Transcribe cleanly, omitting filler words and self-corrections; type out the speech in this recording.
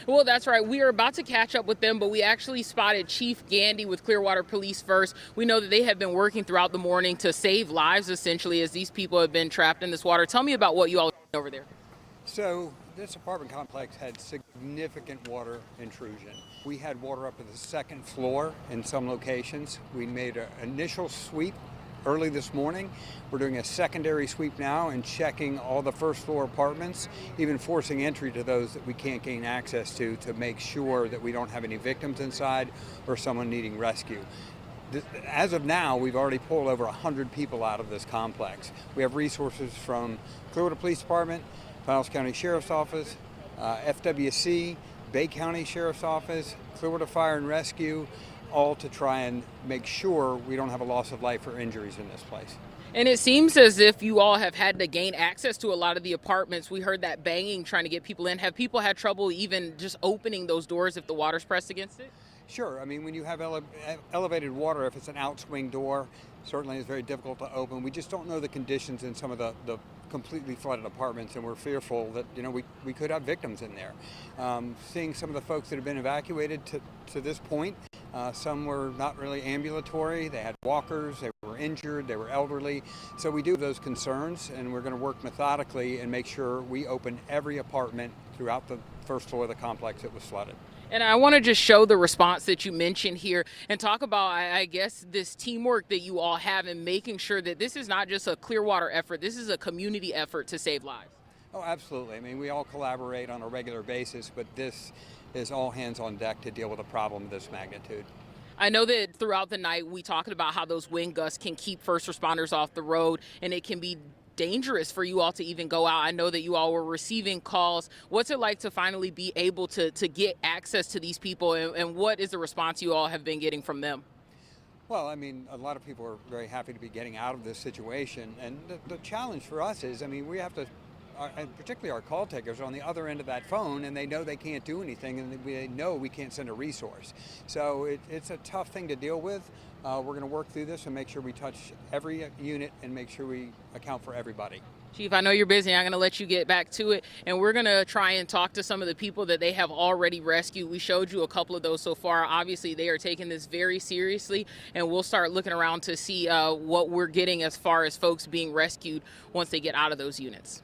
Well, that's right. We are about to catch up with them, but we actually spotted Chief Gandy with Clearwater Police first. We know that they have been working throughout the morning to save lives, essentially, as these people have been trapped in this water. Tell me about what you all are doing over there. So this apartment complex had significant water intrusion. We had water up to the second floor in some locations. We made an initial sweep early this morning. We're doing a secondary sweep now and checking all the first floor apartments, even forcing entry to those that we can't gain access to make sure that we don't have any victims inside or someone needing rescue. As of now, we've already pulled over 100 people out of this complex. We have resources from Clearwater Police Department, Pinellas County Sheriff's Office, FWC, Bay County Sheriff's Office, Clearwater Fire and Rescue, all to try and make sure we don't have a loss of life or injuries in this place. And it seems as if you all have had to gain access to a lot of the apartments. We heard that banging trying to get people in. Have people had trouble even just opening those doors if the water's pressed against it? Sure. I mean, when you have elevated water, if it's an outswing door, certainly it's very difficult to open. We just don't know the conditions in some of the completely flooded apartments, and we're fearful that we could have victims in there. Seeing some of the folks that have been evacuated to this point, some were not really ambulatory. They had walkers, they were injured, they were elderly. So we do have those concerns, and we're going to work methodically and make sure we open every apartment throughout the first floor of the complex that was flooded. And I want to just show the response that you mentioned here and talk about, I guess, this teamwork that you all have in making sure that this is not just a Clearwater effort. This is a community effort to save lives. Oh, absolutely. I mean, we all collaborate on a regular basis, but this is all hands on deck to deal with a problem of this magnitude. I know that throughout the night we talked about how those wind gusts can keep first responders off the road, and it can be dangerous for you all to even go out. I know that you all were receiving calls. What's it like to finally be able to get access to these people, and what is the response you all have been getting from them? Well, I mean, a lot of people are very happy to be getting out of this situation, and the challenge for us is, I mean, we have to, and particularly our call takers are on the other end of that phone, and they know they can't do anything, and they know we can't send a resource. So it's a tough thing to deal with. We're going to work through this and make sure we touch every unit and make sure we account for everybody. Chief, I know you're busy. I'm going to let you get back to it, and we're going to try and talk to some of the people that they have already rescued. We showed you a couple of those so far. Obviously, they are taking this very seriously, and we'll start looking around to see what we're getting as far as folks being rescued once they get out of those units.